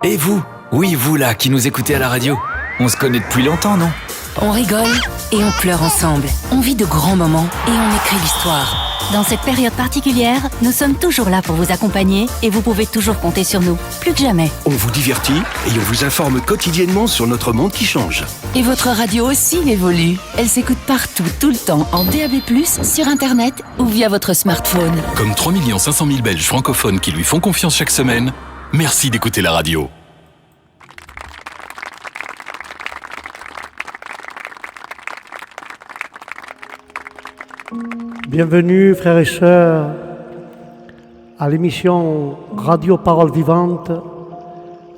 Et vous? Oui, vous là, qui nous écoutez à la radio. On se connaît depuis longtemps, non? On rigole et on pleure ensemble. On vit de grands moments et on écrit l'histoire. Dans cette période particulière, nous sommes toujours là pour vous accompagner et vous pouvez toujours compter sur nous, plus que jamais. On vous divertit et on vous informe quotidiennement sur notre monde qui change. Et votre radio aussi évolue. Elle s'écoute partout, tout le temps, en DAB+, sur Internet ou via votre smartphone. Comme 3 500 000 Belges francophones qui lui font confiance chaque semaine, merci d'écouter la radio. Bienvenue frères et sœurs à l'émission Radio Parole Vivante.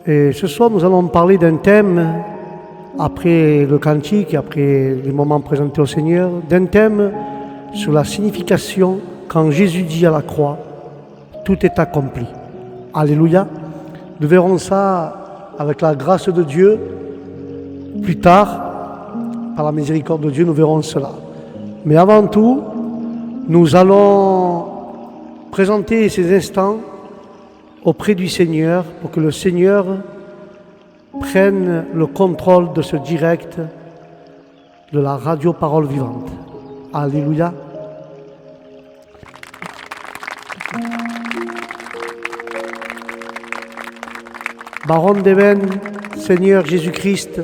Et ce soir nous allons parler d'un thème, après le cantique, après les moments présentés au Seigneur, d'un thème sur la signification quand Jésus dit à la croix, tout est accompli. Alléluia. Nous verrons ça avec la grâce de Dieu. Plus tard, par la miséricorde de Dieu, nous verrons cela. Mais avant tout, nous allons présenter ces instants auprès du Seigneur pour que le Seigneur prenne le contrôle de ce direct de la radio Parole Vivante. Alléluia. Baron d'Éven, Seigneur Jésus-Christ,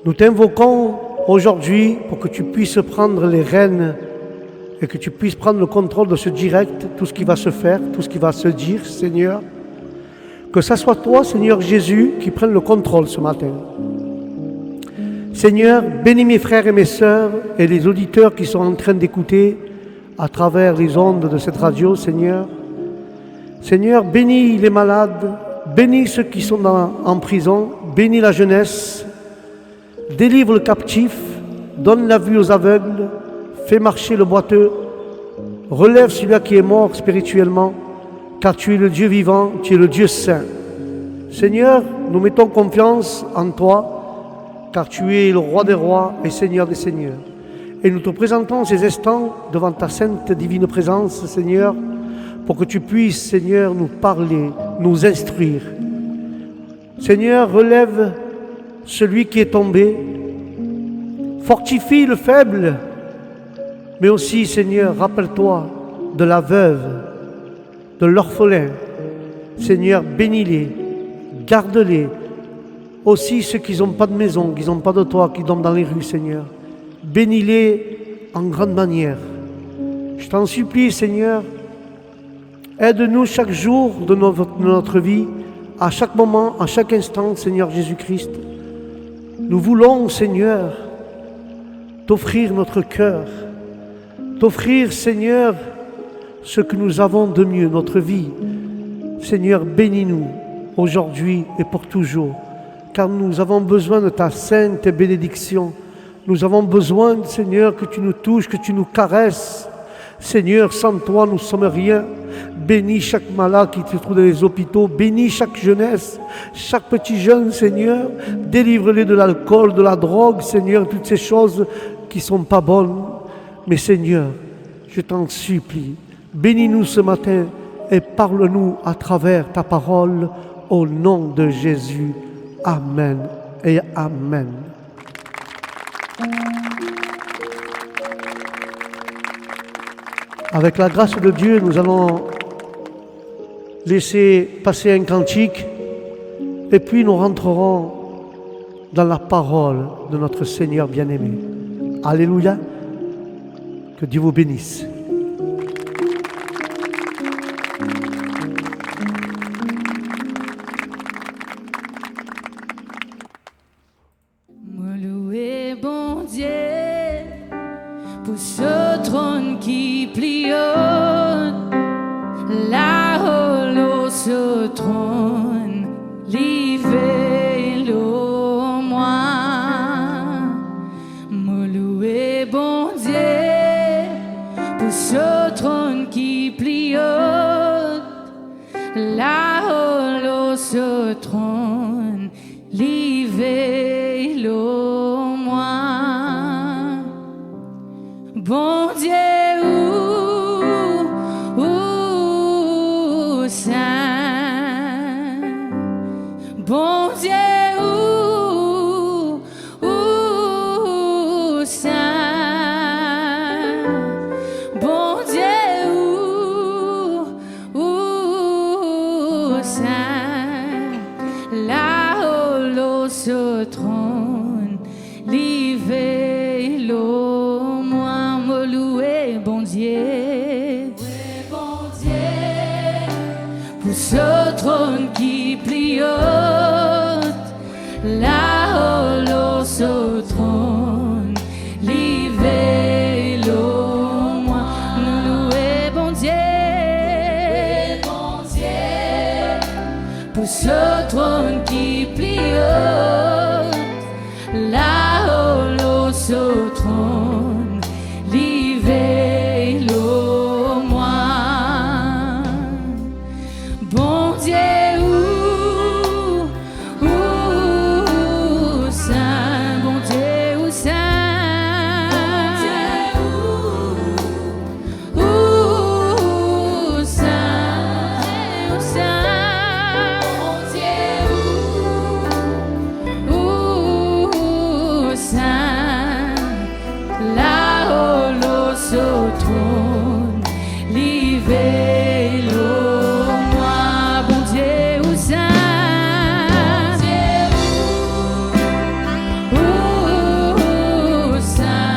nous t'invoquons aujourd'hui pour que tu puisses prendre les rênes et que tu puisses prendre le contrôle de ce direct, tout ce qui va se faire, tout ce qui va se dire, Seigneur. Que ça soit toi, Seigneur Jésus, qui prenne le contrôle ce matin. Seigneur, bénis mes frères et mes sœurs et les auditeurs qui sont en train d'écouter à travers les ondes de cette radio, Seigneur. Seigneur, bénis les malades, bénis ceux qui sont en prison, bénis la jeunesse, délivre le captif, donne la vue aux aveugles, fais marcher le boiteux, relève celui qui est mort spirituellement, car tu es le Dieu vivant, tu es le Dieu saint. Seigneur, nous mettons confiance en toi, car tu es le roi des rois et Seigneur des seigneurs. Et nous te présentons ces instants devant ta sainte divine présence, Seigneur, pour que tu puisses, Seigneur, nous parler, nous instruire. Seigneur, relève celui qui est tombé, fortifie le faible, mais aussi, Seigneur, rappelle-toi de la veuve, de l'orphelin. Seigneur, bénis-les, garde-les. Aussi ceux qui n'ont pas de maison, qui n'ont pas de toit, qui dorment dans les rues, Seigneur. Bénis-les en grande manière. Je t'en supplie, Seigneur, aide-nous chaque jour de notre vie, à chaque moment, à chaque instant, Seigneur Jésus-Christ. Nous voulons, Seigneur, t'offrir notre cœur, t'offrir, Seigneur, ce que nous avons de mieux, notre vie. Seigneur, bénis-nous aujourd'hui et pour toujours, car nous avons besoin de ta sainte bénédiction. Nous avons besoin, Seigneur, que tu nous touches, que tu nous caresses. Seigneur, sans toi, nous ne sommes rien. Bénis chaque malade qui se trouve dans les hôpitaux. Bénis chaque jeunesse, chaque petit jeune, Seigneur. Délivre-les de l'alcool, de la drogue, Seigneur, toutes ces choses qui ne sont pas bonnes. Mais Seigneur, je t'en supplie, bénis-nous ce matin et parle-nous à travers ta parole au nom de Jésus. Amen et Amen. Avec la grâce de Dieu, nous allons laisser passer un cantique et puis nous rentrerons dans la parole de notre Seigneur bien-aimé. Alléluia. Que Dieu vous bénisse. Me louer, bon Dieu, pour ce trône qui plie là-haut, ce trône, livre-le moi. Me louer, bon Dieu, pour ce trône qui plie là-haut, ce trône, livre-le moi. Bon Dieu, saint, Bon Dieu, saint. Bon Dieu, saint. Là-haut, l'eau se trône, l'hiver, l'eau, moi, me louer, bon Dieu. Bon Dieu, pour ce trône qui plie haute, là-haut, l'eau se trône, l'hiver, l'eau, moi, nous louer, bon Dieu. Bon Dieu, pour ce trône qui plie haute, là-haut, l'eau se trône, l'hiver, l'eau, moi. Bon Dieu, saint, bon Dieu, saint. Saint, saint. Bon Dieu, saint. Là-haut, l'eau se trône, l'hiver, l'eau, moi, bon Dieu, saint. Saint, Dieu, saint.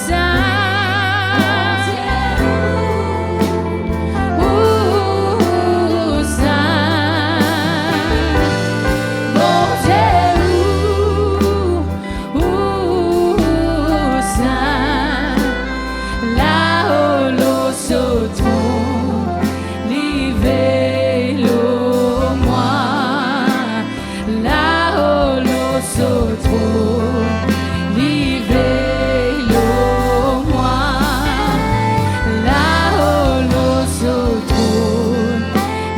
Saint. Bon Dieu, saint. Là-haut, l'eau se trône, l'hiver, l'eau, moi. Là-haut, l'eau se trône, l'hiver, l'eau, moi. Là-haut, l'eau se trône,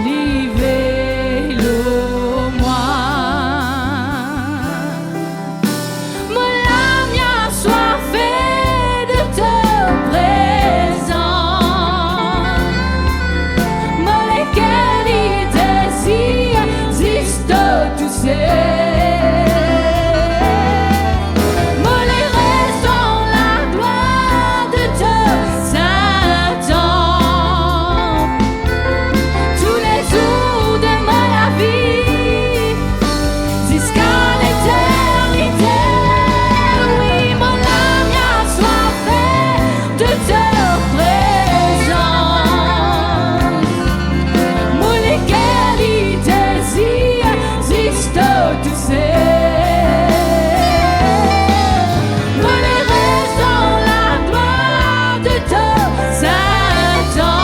l'hiver, l'eau, moi. Mon âme a soifé de te présenter. Mon cœur y désire, existe tout seul. Mon reste en la gloire de te Satan. Tous les jours de ma vie, jusqu'à l'éternité. Oui, mon âme a soifé de te présence. Mon cœur y désire, existe tout seul. Mon reste en la gloire de te Satan.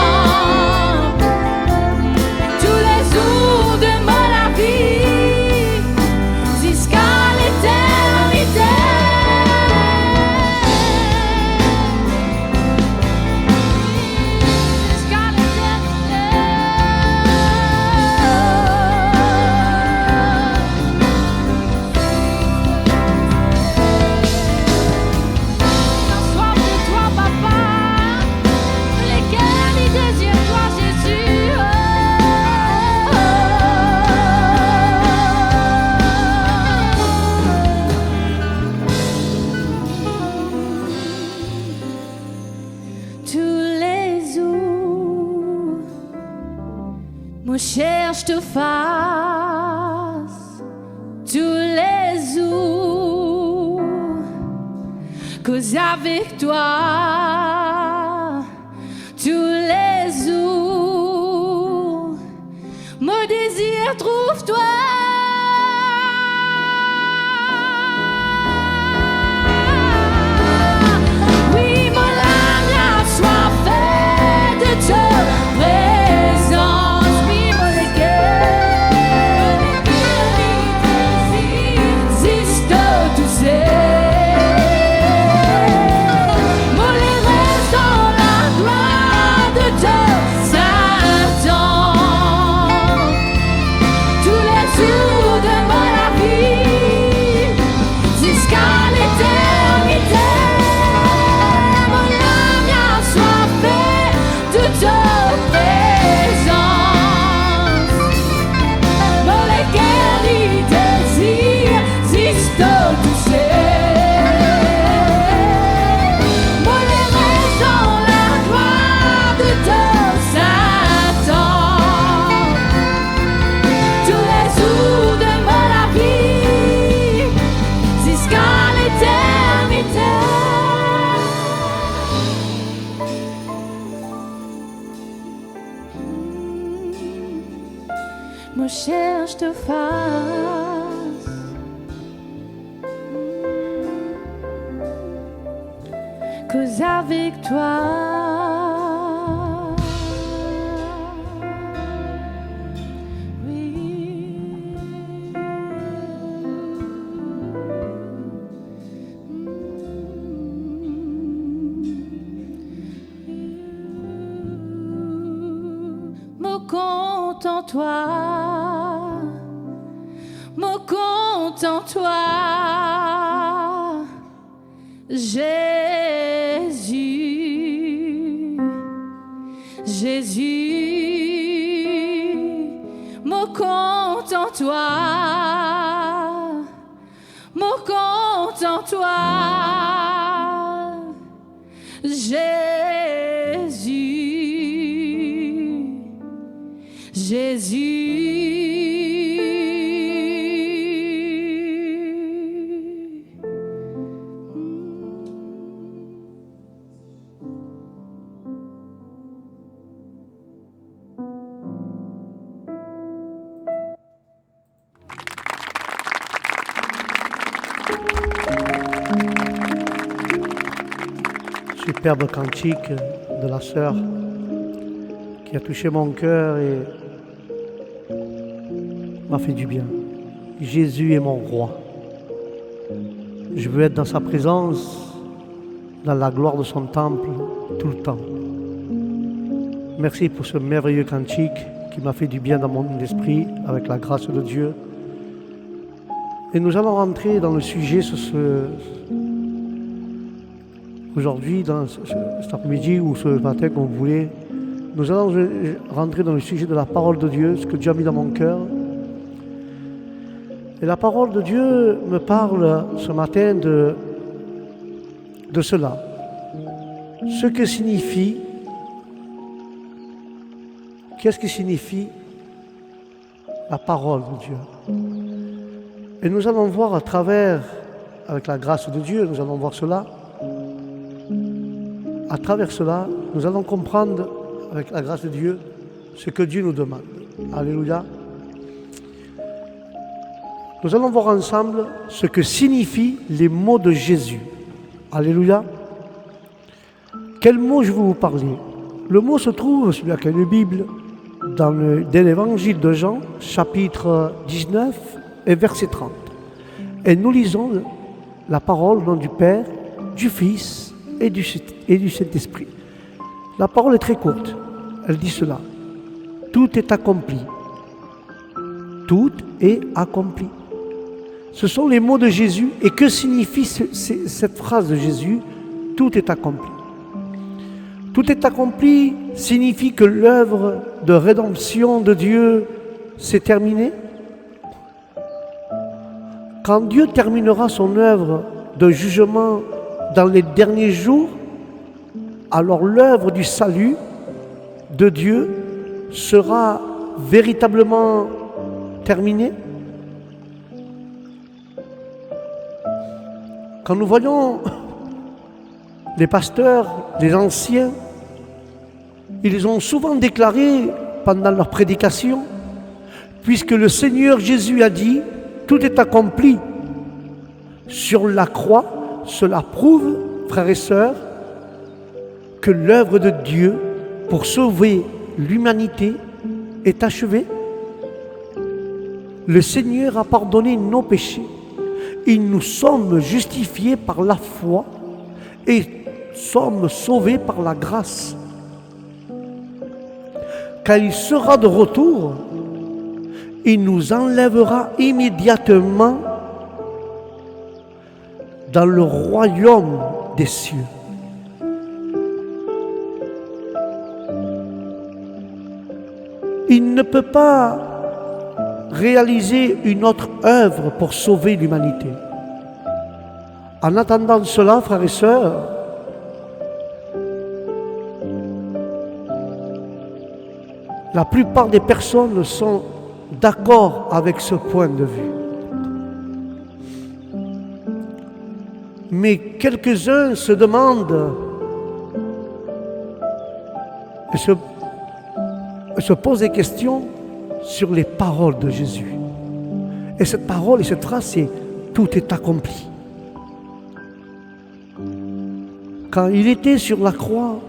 Tous les jours de ma vie, jusqu'à l'éternité. Jusqu'à l'éternité. Soif de toi, papa, les cœurs y désirent toi, Jésus. Tous les jours, mon cher, je te fasse. Tous les jours, cause avec toi. Tous les jours, mon désir trouve-toi. Oui, mon âme a soifé de te présence. Oui, mon cœur existe tout seul. Mon reste en la gloire de te Satan. Tous les jours cherche te face. Cause avec toi, toi, me compte en toi, Jésus, Jésus, me compte en toi, me compte en toi, Jésus. Jésus. Superbe cantique de la sœur qui a touché mon cœur et m'a fait du bien. Jésus est mon roi. Je veux être dans sa présence, dans la gloire de son temple, tout le temps. Merci pour ce merveilleux cantique qui m'a fait du bien dans mon esprit, avec la grâce de Dieu. Et nous allons rentrer dans le sujet aujourd'hui, cet après-midi ou ce matin, comme vous voulez. Nous allons rentrer dans le sujet de la parole de Dieu, ce que Dieu a mis dans mon cœur. Et la parole de Dieu me parle ce matin de cela. Ce que signifie, qu'est-ce qui signifie la parole de Dieu? Et nous allons voir à travers, avec la grâce de Dieu, nous allons voir cela. À travers cela, nous allons comprendre, avec la grâce de Dieu, ce que Dieu nous demande. Alléluia. Nous allons voir ensemble ce que signifient les mots de Jésus. Alléluia. Quel mot je vais vous parler? Le mot se trouve, celui qui est la Bible, dans l'évangile de Jean, chapitre 19 et verset 30. Et nous lisons la parole au nom du Père, du Fils et du Saint-Esprit. La parole est très courte. Elle dit cela. Tout est accompli. Tout est accompli. Ce sont les mots de Jésus. Et que signifie cette phrase de Jésus? Tout est accompli. Tout est accompli signifie que l'œuvre de rédemption de Dieu s'est terminée. Quand Dieu terminera son œuvre de jugement dans les derniers jours, alors l'œuvre du salut de Dieu sera véritablement terminée. Quand nous voyons les pasteurs, les anciens, ils ont souvent déclaré pendant leur prédication, puisque le Seigneur Jésus a dit, tout est accompli sur la croix, cela prouve, frères et sœurs, que l'œuvre de Dieu pour sauver l'humanité est achevée. Le Seigneur a pardonné nos péchés. Et nous sommes justifiés par la foi et sommes sauvés par la grâce. Quand il sera de retour, il nous enlèvera immédiatement dans le royaume des cieux. Il ne peut pas réaliser une autre œuvre pour sauver l'humanité. En attendant cela, frères et sœurs, la plupart des personnes sont d'accord avec ce point de vue. Mais quelques-uns se demandent et se posent des questions sur les paroles de Jésus. Et cette parole et cette phrase, c'est « tout est accompli ». Quand il était sur la croix,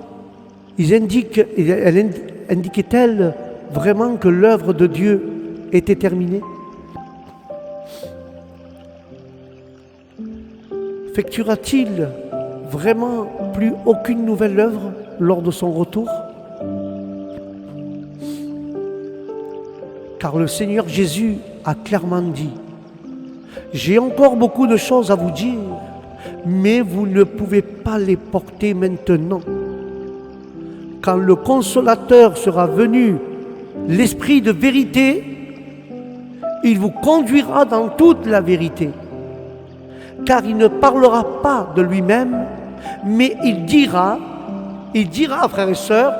elle indiquait-elle vraiment que l'œuvre de Dieu était terminée? Effectuera-t-il vraiment plus aucune nouvelle œuvre lors de son retour? Car le Seigneur Jésus a clairement dit « J'ai encore beaucoup de choses à vous dire, mais vous ne pouvez pas les porter maintenant. Quand le Consolateur sera venu, l'Esprit de vérité, il vous conduira dans toute la vérité. Car il ne parlera pas de lui-même, mais il dira, frères et sœurs,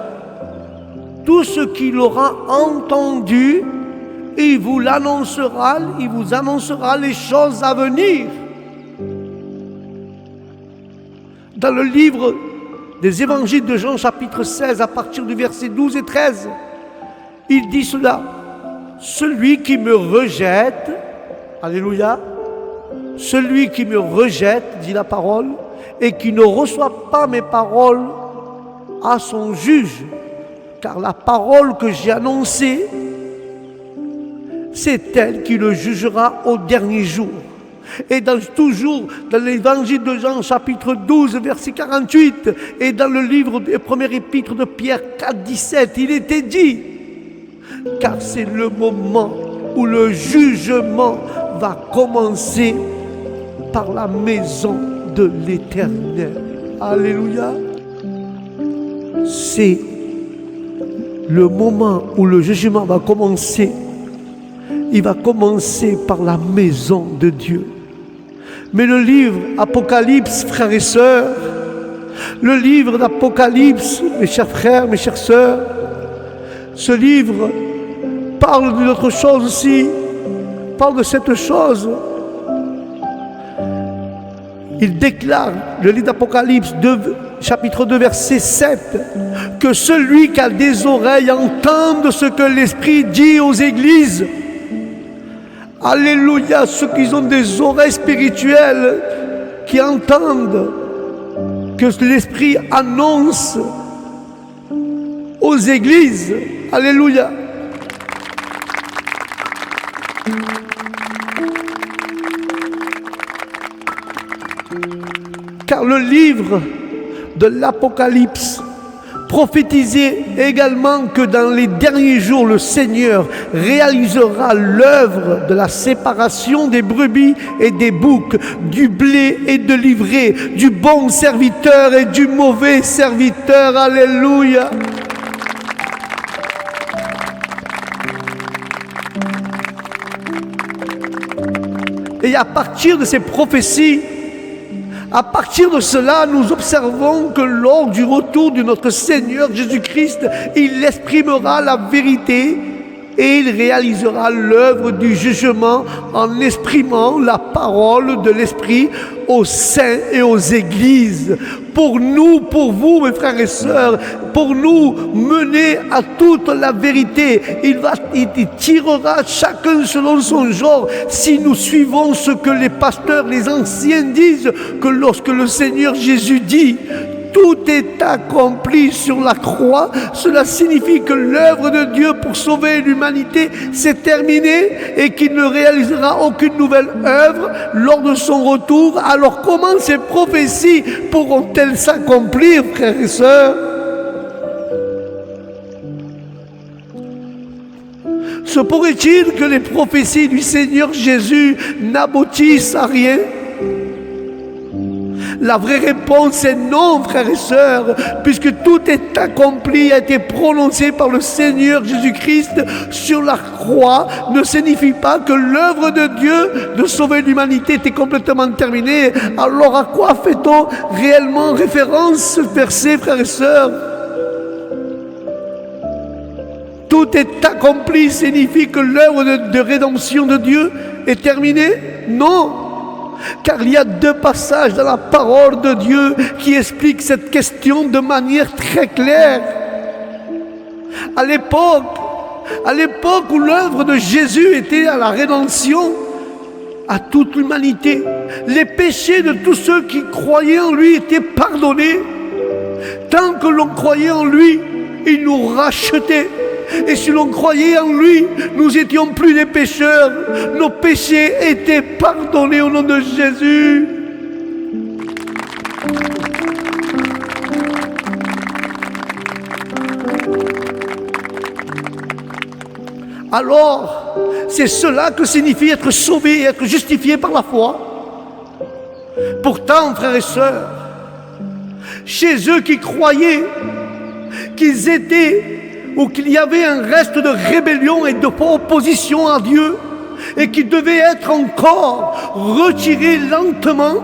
tout ce qu'il aura entendu, il vous annoncera les choses à venir. » Dans le livre des évangiles de Jean, chapitre 16, à partir du verset 12 et 13, il dit cela: « Celui qui me rejette, alléluia, celui qui me rejette, dit la parole, et qui ne reçoit pas mes paroles à son juge, car la parole que j'ai annoncée, c'est elle qui le jugera au dernier jour. » Et toujours dans l'évangile de Jean, chapitre 12, verset 48, et dans le livre des premiers épîtres de Pierre 4, 17, il était dit: « Car c'est le moment où le jugement va commencer par la maison de l'Éternel. » Alléluia. C'est le moment où le jugement va commencer. Il va commencer par la maison de Dieu. Mais le livre Apocalypse, frères et sœurs, le livre d'Apocalypse, mes chers frères, mes chères sœurs, ce livre parle d'une autre chose aussi, parle de cette chose. Il déclare, le livre d'Apocalypse, chapitre 2, verset 7, que celui qui a des oreilles entende ce que l'Esprit dit aux églises. Alléluia, ceux qui ont des oreilles spirituelles, qui entendent que l'Esprit annonce aux églises. Alléluia. Car le livre de l'Apocalypse prophétisait également que dans les derniers jours, le Seigneur réalisera l'œuvre de la séparation des brebis et des boucs, du blé et de l'ivraie, du bon serviteur et du mauvais serviteur. Alléluia. Et à partir de ces prophéties, à partir de cela, nous observons que lors du retour de notre Seigneur Jésus-Christ, il exprimera la vérité et il réalisera l'œuvre du jugement en exprimant la parole de l'Esprit aux saints et aux églises. Pour nous, pour vous, mes frères et sœurs, pour nous mener à toute la vérité, il tirera chacun selon son genre. Si nous suivons ce que les pasteurs, les anciens disent, que lorsque le Seigneur Jésus dit tout est accompli sur la croix, cela signifie que l'œuvre de Dieu pour sauver l'humanité s'est terminée et qu'il ne réalisera aucune nouvelle œuvre lors de son retour. Alors comment ces prophéties pourront-elles s'accomplir, frères et sœurs? Se pourrait-il que les prophéties du Seigneur Jésus n'aboutissent à rien? La vraie réponse est non, frères et sœurs, puisque tout est accompli, a été prononcé par le Seigneur Jésus-Christ sur la croix, ne signifie pas que l'œuvre de Dieu de sauver l'humanité était complètement terminée. Alors à quoi fait-on réellement référence, ce verset, frères et sœurs? Tout est accompli signifie que l'œuvre de rédemption de Dieu est terminée? Non. Car il y a deux passages dans la parole de Dieu qui expliquent cette question de manière très claire. À l'époque, à l'époque où l'œuvre de Jésus était à la rédemption à toute l'humanité, les péchés de tous ceux qui croyaient en lui étaient pardonnés. Tant que l'on croyait en lui, il nous rachetait. Et si l'on croyait en lui, nous étions plus des pécheurs. Nos péchés étaient pardonnés au nom de Jésus. Alors, c'est cela que signifie être sauvé et être justifié par la foi. Pourtant, frères et sœurs, chez eux qui croyaient qu'ils étaient ou qu'il y avait un reste de rébellion et d'opposition à Dieu et qui devait être encore retiré lentement,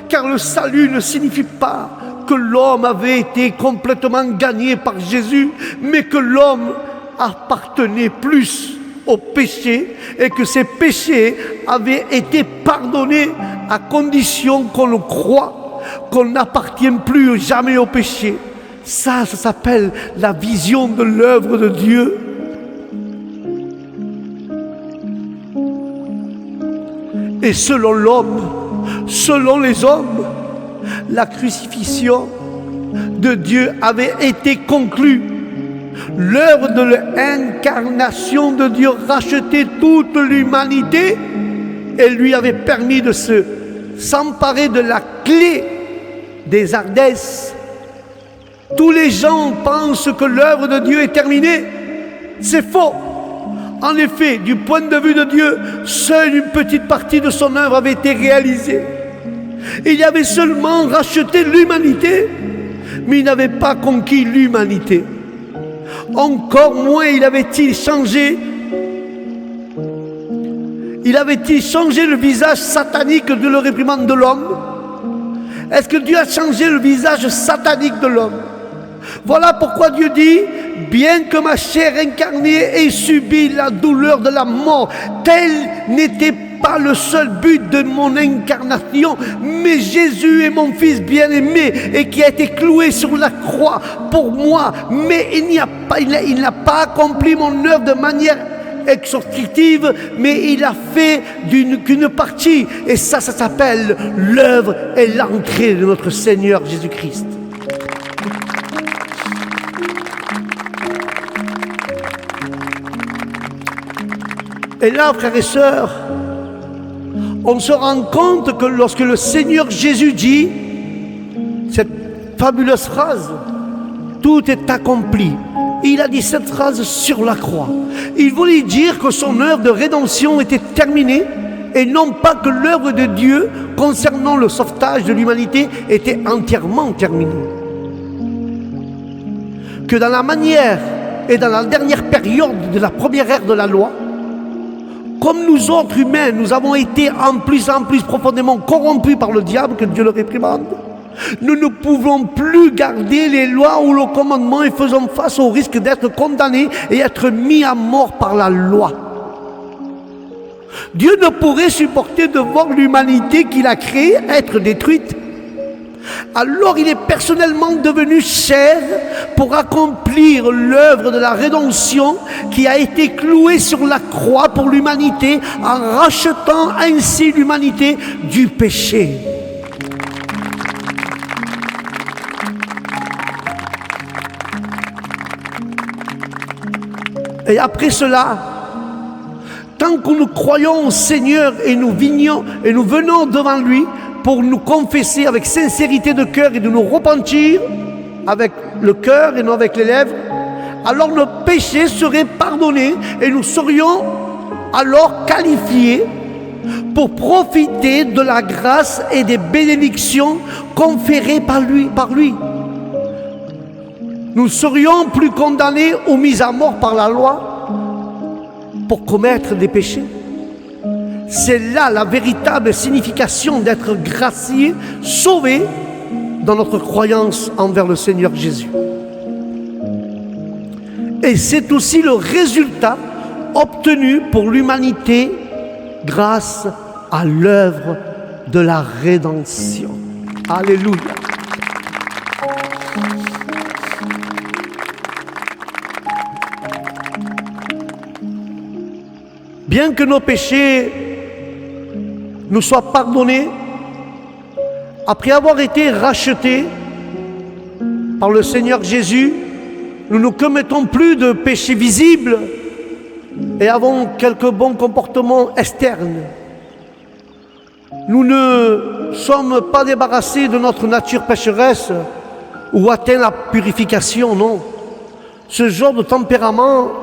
car le salut ne signifie pas que l'homme avait été complètement gagné par Jésus, mais que l'homme appartenait plus au péché et que ses péchés avaient été pardonnés à condition qu'on le croit, qu'on n'appartient plus jamais au péché. Ça s'appelle la vision de l'œuvre de Dieu. Et selon l'homme, selon les hommes, la crucifixion de Dieu avait été conclue. L'œuvre de l'incarnation de Dieu rachetait toute l'humanité et lui avait permis de s'emparer de la clé des Ardèches. Tous les gens pensent que l'œuvre de Dieu est terminée. C'est faux. En effet, du point de vue de Dieu, seule une petite partie de son œuvre avait été réalisée. Il avait seulement racheté l'humanité, mais il n'avait pas conquis l'humanité. Encore moins il avait-il changé le visage satanique de la réprimande de l'homme. Est-ce que Dieu a changé le visage satanique de l'homme? Voilà pourquoi Dieu dit, bien que ma chair incarnée ait subi la douleur de la mort, tel n'était pas le seul but de mon incarnation, mais Jésus est mon Fils bien-aimé et qui a été cloué sur la croix pour moi, mais il n'a pas accompli mon œuvre de manière exhaustive, mais il a fait qu'une partie, et ça s'appelle l'œuvre et l'entrée de notre Seigneur Jésus-Christ. Et là, frères et sœurs, on se rend compte que lorsque le Seigneur Jésus dit cette fabuleuse phrase, tout est accompli. Il a dit cette phrase sur la croix. Il voulait dire que son œuvre de rédemption était terminée et non pas que l'œuvre de Dieu concernant le sauvetage de l'humanité était entièrement terminée. Que dans la manière et dans la dernière période de la première ère de la loi, comme nous autres humains, nous avons été en plus profondément corrompus par le diable, que Dieu le réprimande, nous ne pouvons plus garder les lois ou le commandement et faisons face au risque d'être condamnés et être mis à mort par la loi. Dieu ne pourrait supporter de voir l'humanité qu'il a créée être détruite. Alors il est personnellement devenu chair pour accomplir l'œuvre de la rédemption qui a été clouée sur la croix pour l'humanité en rachetant ainsi l'humanité du péché. Et après cela, tant que nous croyons au Seigneur et nous venons devant lui pour nous confesser avec sincérité de cœur et de nous repentir avec le cœur et non avec les lèvres, alors nos péchés seraient pardonnés et nous serions alors qualifiés pour profiter de la grâce et des bénédictions conférées par lui. Nous serions plus condamnés ou mis à mort par la loi pour commettre des péchés. C'est là la véritable signification d'être gracié, sauvé dans notre croyance envers le Seigneur Jésus. Et c'est aussi le résultat obtenu pour l'humanité grâce à l'œuvre de la rédemption. Alléluia. bien que nos péchés nous soient pardonnés, après avoir été rachetés par le Seigneur Jésus, nous ne commettons plus de péchés visibles et avons quelques bons comportements externes. Nous ne sommes pas débarrassés de notre nature pécheresse ou atteint la purification, non. Ce genre de tempérament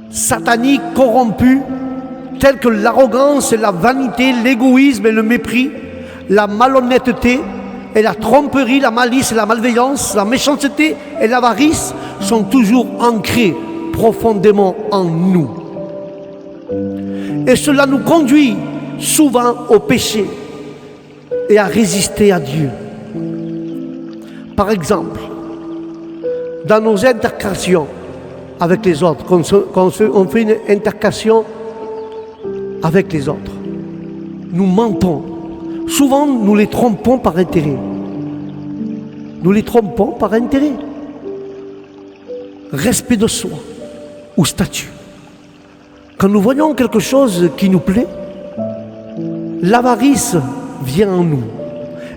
satanique, corrompu, tel que l'arrogance et la vanité, l'égoïsme et le mépris, la malhonnêteté et la tromperie, la malice et la malveillance, la méchanceté et l'avarice sont toujours ancrés profondément en nous. Et cela nous conduit souvent au péché et à résister à Dieu. Par exemple, dans nos interactions avec les autres, quand on fait une intercation avec les autres, nous mentons. Souvent, nous les trompons par intérêt. Nous les trompons par intérêt. Respect de soi ou statut. Quand nous voyons quelque chose qui nous plaît, l'avarice vient en nous.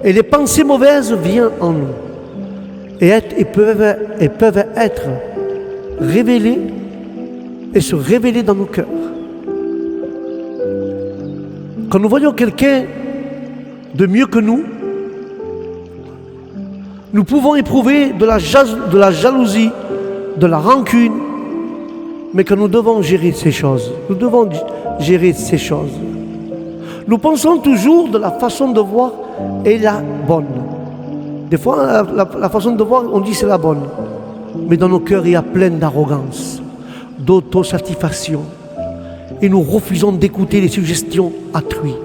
Et les pensées mauvaises viennent en nous. Et peuvent être révélées et se révéler dans nos cœurs. Quand nous voyons quelqu'un de mieux que nous, nous pouvons éprouver de la jalousie, de la rancune, mais que nous devons gérer ces choses. Nous devons gérer ces choses. Nous pensons toujours de la façon de voir est la bonne. Des fois, la façon de voir, on dit c'est la bonne. Mais dans nos cœurs, il y a plein d'arrogance, d'autosatisfaction. Et nous refusons d'écouter les suggestions autrui.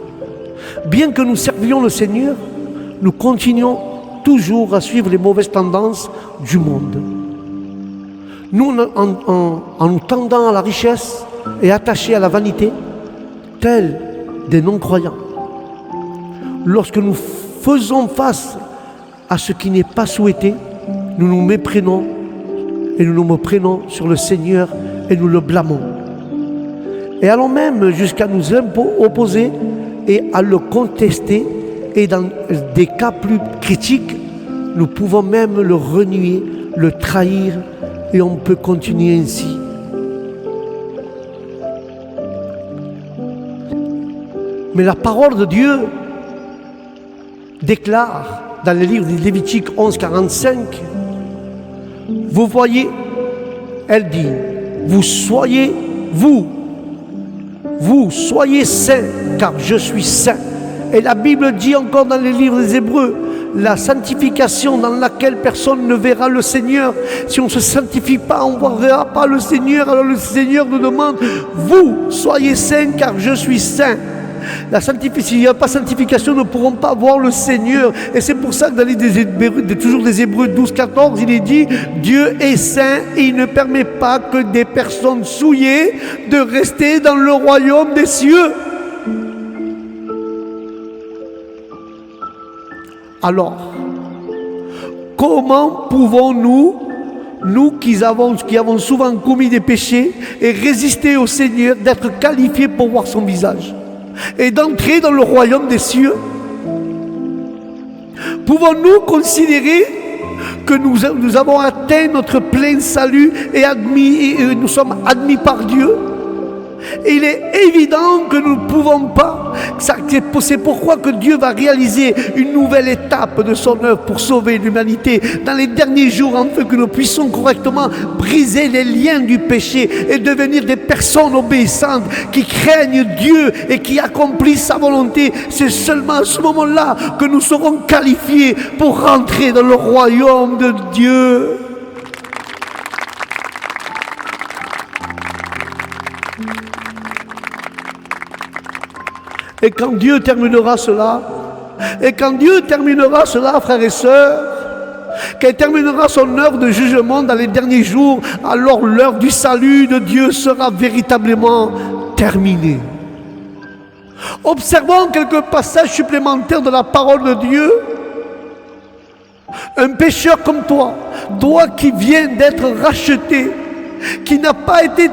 Bien que nous servions le Seigneur, nous continuons toujours à suivre les mauvaises tendances du monde. Nous, en nous tendant à la richesse et attachés à la vanité, tels des non-croyants, lorsque nous faisons face à ce qui n'est pas souhaité, nous nous méprenons et nous nous méprenons sur le Seigneur et nous le blâmons. Et allons même jusqu'à nous opposer et à le contester, et dans des cas plus critiques, nous pouvons même le renier, le trahir, et on peut continuer ainsi. Mais la parole de Dieu déclare dans le livre de Lévitique 11:45, vous voyez, elle dit, vous soyez saints, car je suis saint. Et la Bible dit encore dans les livres des Hébreux, la sanctification dans laquelle personne ne verra le Seigneur. Si on ne se sanctifie pas, on ne verra pas le Seigneur. Alors le Seigneur nous demande, vous soyez saints, car je suis saint. S'il n'y a pas de sanctification, nous ne pourrons pas voir le Seigneur. Et c'est pour ça que dans les toujours des Hébreux 12-14, il est dit, Dieu est saint et il ne permet pas que des personnes souillées de rester dans le royaume des cieux. Alors, comment pouvons-nous, nous qui avons souvent commis des péchés et résister au Seigneur, d'être qualifiés pour voir son visage et d'entrer dans le royaume des cieux? Pouvons-nous considérer que nous avons atteint notre plein salut et nous sommes admis par Dieu? Il est évident que nous ne pouvons pas. C'est pourquoi que Dieu va réaliser une nouvelle étape de son œuvre pour sauver l'humanité dans les derniers jours, afin que nous puissions correctement briser les liens du péché et devenir des personnes obéissantes qui craignent Dieu et qui accomplissent sa volonté. C'est seulement à ce moment-là que nous serons qualifiés pour rentrer dans le royaume de Dieu. Et quand Dieu terminera cela, frères et sœurs, qu'il terminera son œuvre de jugement dans les derniers jours, alors l'heure du salut de Dieu sera véritablement terminée. Observons quelques passages supplémentaires de la parole de Dieu. Un pécheur comme toi qui viens d'être racheté qui n'a pas été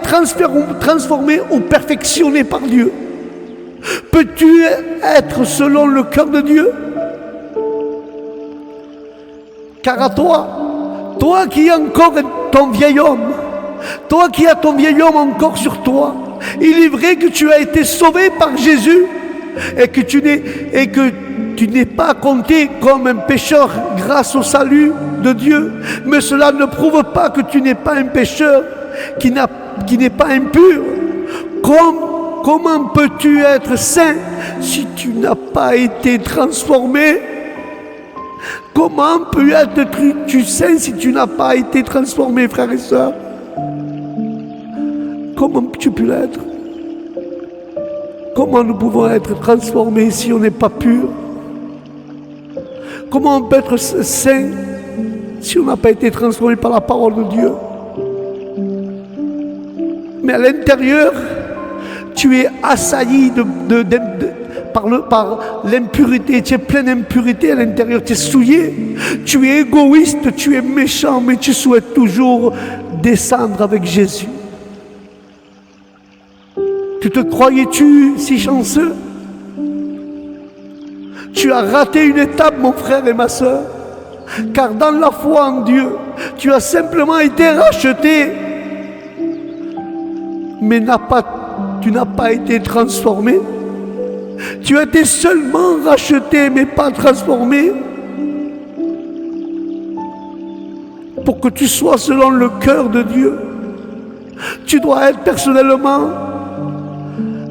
transformé ou perfectionné par Dieu? Peux-tu être selon le cœur de Dieu? Car à toi, toi qui as encore ton vieil homme, toi qui as ton vieil homme encore sur toi, il est vrai que tu as été sauvé par Jésus et que tu n'es pas compté comme un pécheur grâce au salut de Dieu. Mais cela ne prouve pas que tu n'es pas un pécheur qui n'est pas impur. Comment peux-tu être saint si tu n'as pas été transformé? Comment peux-tu être saint si tu n'as pas été transformé, frères et sœurs? Comment tu peux l'être? Comment nous pouvons être transformés si on n'est pas pur? Comment on peut être saint si on n'a pas été transformé par la parole de Dieu? Mais à l'intérieur, tu es assailli par l'impureté, tu es plein d'impureté à l'intérieur, tu es souillé, tu es égoïste, tu es méchant, mais tu souhaites toujours descendre avec Jésus. Tu te croyais-tu si chanceux? Tu as raté une étape, mon frère et ma soeur, car dans la foi en Dieu, tu as simplement été racheté, mais tu n'as pas été transformé. Tu as été seulement racheté, mais pas transformé. Pour que tu sois selon le cœur de Dieu, tu dois personnellement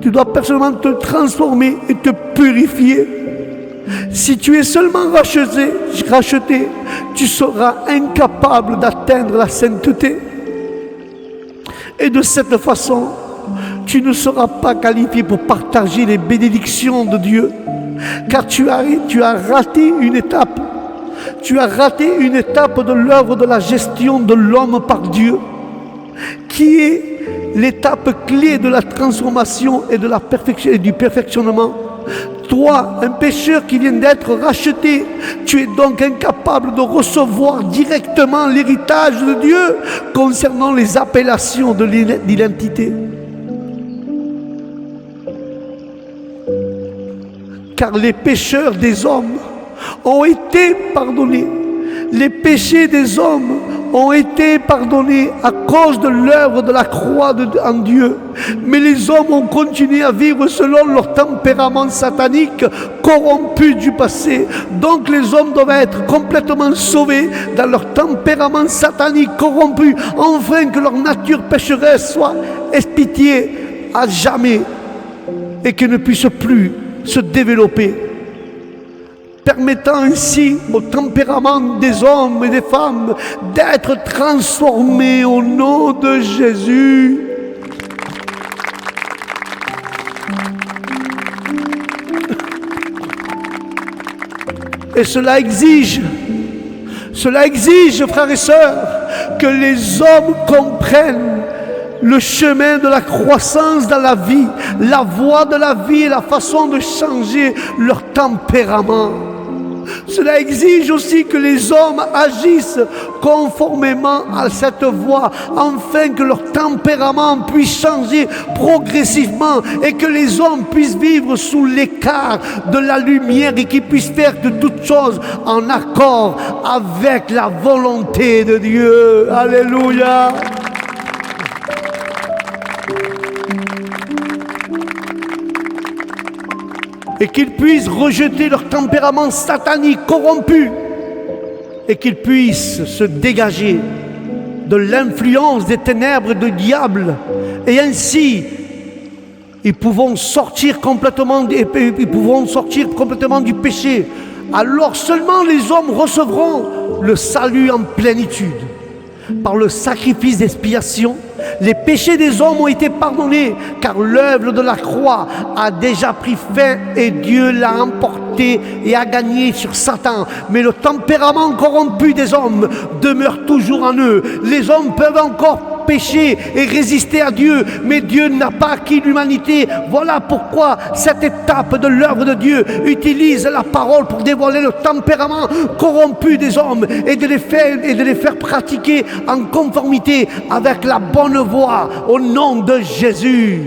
te transformer et te purifier. Si tu es seulement racheté, tu seras incapable d'atteindre la sainteté. Et de cette façon, tu ne seras pas qualifié pour partager les bénédictions de Dieu. Car tu as raté une étape. Tu as raté une étape de l'œuvre de la gestion de l'homme par Dieu, qui est l'étape clé de la transformation et de la perfection et du perfectionnement. Toi, un pécheur qui vient d'être racheté, tu es donc incapable de recevoir directement l'héritage de Dieu concernant les appellations de l'identité. Car les pécheurs des hommes ont été pardonnés. Les péchés des hommes ont été pardonnés à cause de l'œuvre de la croix en Dieu. Mais les hommes ont continué à vivre selon leur tempérament satanique corrompu du passé. Donc les hommes doivent être complètement sauvés dans leur tempérament satanique corrompu, afin que leur nature pécheresse soit expitiée à jamais et qu'elle ne puisse plus se développer, permettant ainsi au tempérament des hommes et des femmes d'être transformés au nom de Jésus. Et cela exige, frères et sœurs, que les hommes comprennent le chemin de la croissance dans la vie, la voie de la vie et la façon de changer leur tempérament. Cela exige aussi que les hommes agissent conformément à cette voie, afin que leur tempérament puisse changer progressivement et que les hommes puissent vivre sous l'écart de la lumière et qu'ils puissent faire de toutes choses en accord avec la volonté de Dieu. Alléluia. Et qu'ils puissent rejeter leur tempérament satanique corrompu et qu'ils puissent se dégager de l'influence des ténèbres du diable. Et ainsi, ils pourront sortir complètement du péché. Alors seulement les hommes recevront le salut en plénitude. Par le sacrifice d'expiation, les péchés des hommes ont été pardonnés, car l'œuvre de la croix a déjà pris fin et Dieu l'a emporté et a gagné sur Satan. Mais le tempérament corrompu des hommes demeure toujours en eux. Les hommes peuvent encore empêcher et résister à Dieu, mais Dieu n'a pas acquis l'humanité. Voilà pourquoi cette étape de l'œuvre de Dieu utilise la parole pour dévoiler le tempérament corrompu des hommes et de les faire pratiquer en conformité avec la bonne voie au nom de Jésus.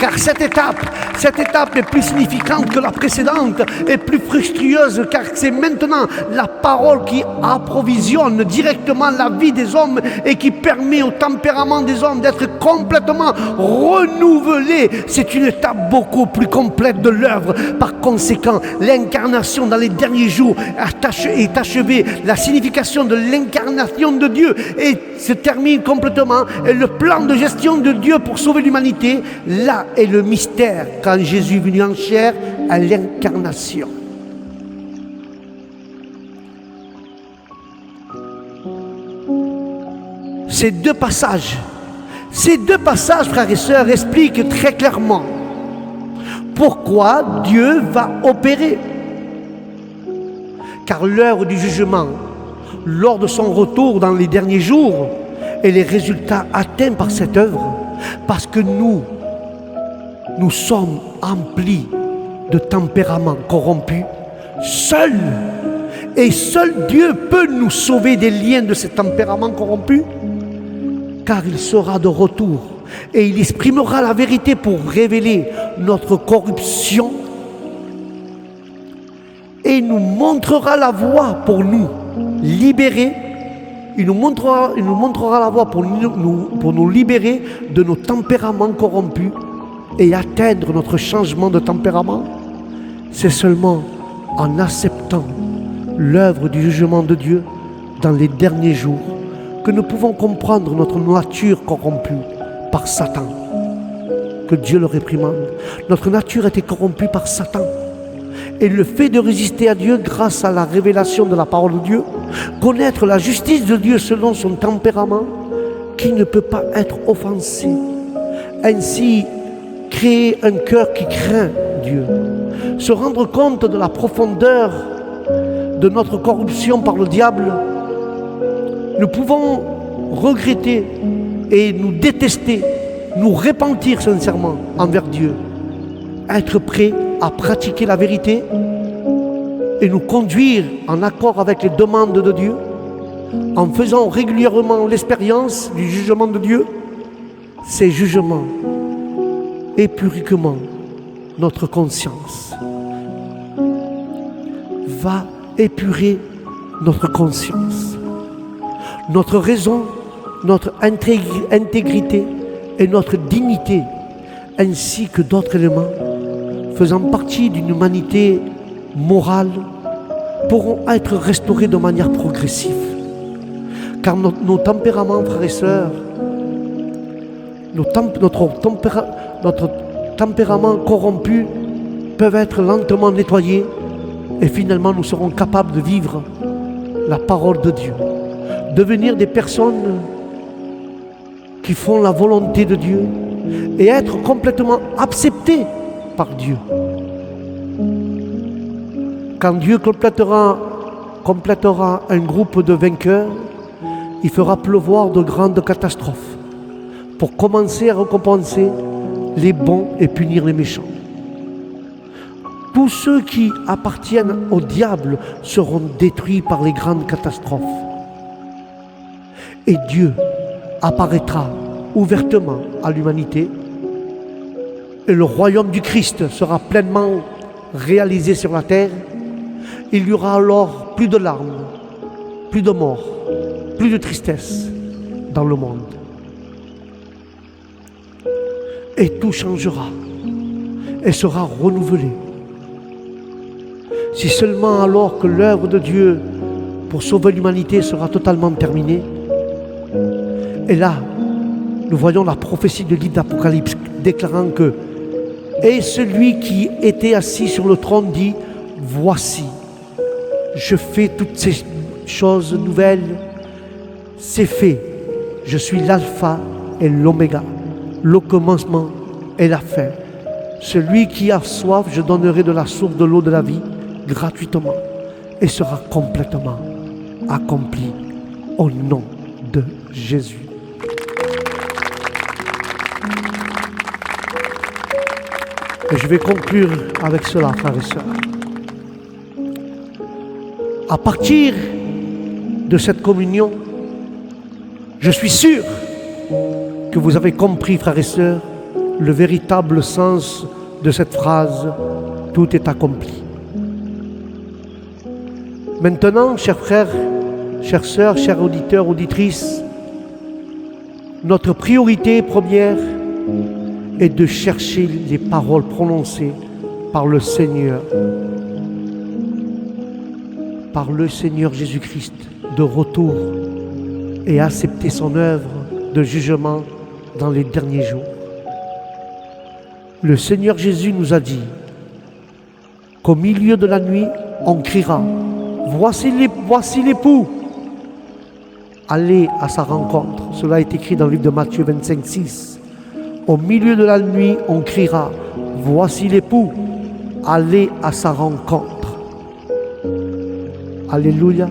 Car cette étape est plus significante que la précédente et plus fructueuse, car c'est maintenant la parole qui approvisionne directement la vie des hommes et qui permet au tempérament des hommes d'être complètement renouvelé. C'est une étape beaucoup plus complète de l'œuvre. Par conséquent, l'incarnation dans les derniers jours est achevée. La signification de l'incarnation de Dieu se termine complètement. Et le plan de gestion de Dieu pour sauver l'humanité, là est le mystère quand Jésus est venu en chair à l'incarnation. Ces deux passages, frères et sœurs, expliquent très clairement pourquoi Dieu va opérer. Car l'heure du jugement, lors de son retour dans les derniers jours, et les résultats atteints par cette œuvre, parce que nous sommes emplis de tempéraments corrompus. Seul Dieu peut nous sauver des liens de ces tempéraments corrompus, car il sera de retour et il exprimera la vérité pour révéler notre corruption et nous montrera la voie pour nous libérer. Il nous montrera la voie pour nous libérer de nos tempéraments corrompus et atteindre notre changement de tempérament. C'est seulement en acceptant l'œuvre du jugement de Dieu dans les derniers jours que nous pouvons comprendre notre nature corrompue par Satan. Que Dieu le réprimande. Notre nature était corrompue par Satan. Et le fait de résister à Dieu grâce à la révélation de la parole de Dieu, connaître la justice de Dieu selon son tempérament, qui ne peut pas être offensé. Ainsi, créer un cœur qui craint Dieu. Se rendre compte de la profondeur de notre corruption par le diable. Nous pouvons regretter et nous détester, nous repentir sincèrement envers Dieu. Être prêt à pratiquer la vérité et nous conduire en accord avec les demandes de Dieu, en faisant régulièrement l'expérience du jugement de Dieu. Ces jugements épuriquement notre conscience. Va épurer notre conscience, notre raison, notre intégrité et notre dignité, ainsi que d'autres éléments faisant partie d'une humanité morale, pourront être restaurés de manière progressive. Car nos tempéraments, frères et sœurs, notre tempérament corrompu peuvent être lentement nettoyés et finalement nous serons capables de vivre la parole de Dieu, devenir des personnes qui font la volonté de Dieu et être complètement acceptés par Dieu. Quand Dieu complétera un groupe de vainqueurs, il fera pleuvoir de grandes catastrophes pour commencer à récompenser les bons et punir les méchants. Tous ceux qui appartiennent au diable seront détruits par les grandes catastrophes. Et Dieu apparaîtra ouvertement à l'humanité et le royaume du Christ sera pleinement réalisé sur la terre. Il y aura alors plus de larmes, plus de morts, plus de tristesse dans le monde. Et tout changera et sera renouvelé. Si seulement alors que l'œuvre de Dieu pour sauver l'humanité sera totalement terminée. Et là, nous voyons la prophétie du livre d'Apocalypse déclarant que « Et celui qui était assis sur le trône dit « Voici, je fais toutes ces choses nouvelles, c'est fait. Je suis l'alpha et l'oméga, le commencement et la fin. Celui qui a soif, je donnerai de la source de l'eau de la vie gratuitement et sera complètement accompli au nom de Jésus. Et je vais conclure avec cela, frères et sœurs. À partir de cette communion, je suis sûr que vous avez compris, frères et sœurs, le véritable sens de cette phrase « Tout est accompli ». Maintenant, chers frères, chères sœurs, chers auditeurs, auditrices, notre priorité première est de chercher les paroles prononcées par le Seigneur Jésus-Christ de retour et accepter son œuvre de jugement dans les derniers jours. Le Seigneur Jésus nous a dit qu'au milieu de la nuit, on criera « Voici l'époux !» Allez à sa rencontre. Cela est écrit dans le livre de Matthieu 25, 6. Au milieu de la nuit, on criera « Voici l'époux !» Allez à sa rencontre. Alléluia.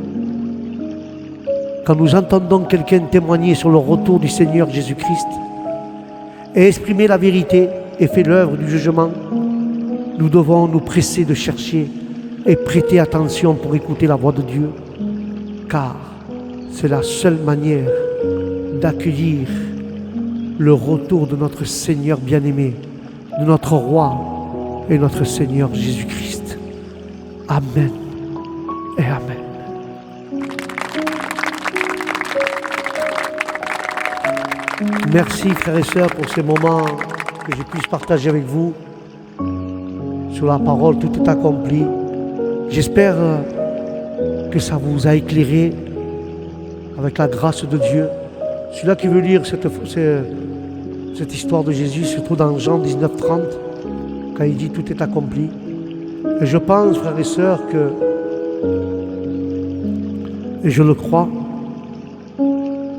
Quand nous entendons quelqu'un témoigner sur le retour du Seigneur Jésus-Christ et exprimer la vérité et faire l'œuvre du jugement, nous devons nous presser de chercher et prêter attention pour écouter la voix de Dieu, car c'est la seule manière d'accueillir le retour de notre Seigneur bien-aimé, de notre Roi et notre Seigneur Jésus-Christ. Amen et Amen. Merci frères et sœurs pour ces moments que je puisse partager avec vous sur la parole, tout est accompli. J'espère que ça vous a éclairé avec la grâce de Dieu. Celui-là qui veut lire cette histoire de Jésus, surtout dans Jean 19, 30, quand il dit tout est accompli. Et je pense, frères et sœurs, et je le crois,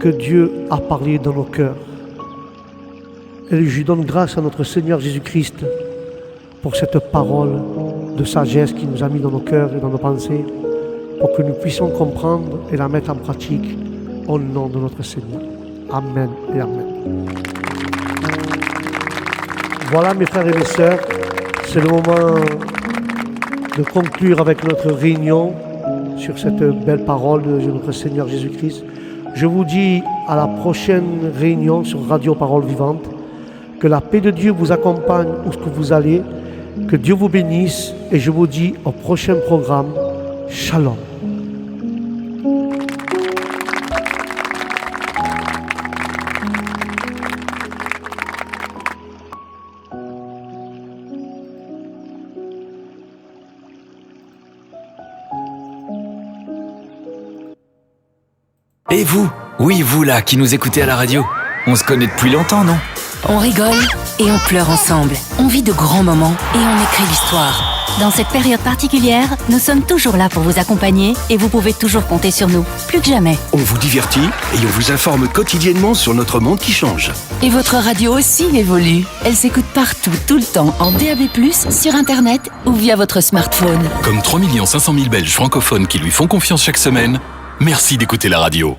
que Dieu a parlé dans nos cœurs. Et je lui donne grâce à notre Seigneur Jésus-Christ pour cette parole de sagesse qu'il nous a mis dans nos cœurs et dans nos pensées, pour que nous puissions comprendre et la mettre en pratique au nom de notre Seigneur. Amen et Amen. Voilà mes frères et mes sœurs, c'est le moment de conclure avec notre réunion sur cette belle parole de notre Seigneur Jésus-Christ. Je vous dis à la prochaine réunion sur Radio Parole Vivante. Que la paix de Dieu vous accompagne où que vous allez. Que Dieu vous bénisse. Et je vous dis au prochain programme. Shalom. Et vous? Oui, vous là, qui nous écoutez à la radio. On se connaît depuis longtemps, non? On rigole et on pleure ensemble. On vit de grands moments et on écrit l'histoire. Dans cette période particulière, nous sommes toujours là pour vous accompagner et vous pouvez toujours compter sur nous, plus que jamais. On vous divertit et on vous informe quotidiennement sur notre monde qui change. Et votre radio aussi évolue. Elle s'écoute partout, tout le temps, en DAB+, sur Internet ou via votre smartphone. Comme 3 500 000 Belges francophones qui lui font confiance chaque semaine, merci d'écouter la radio.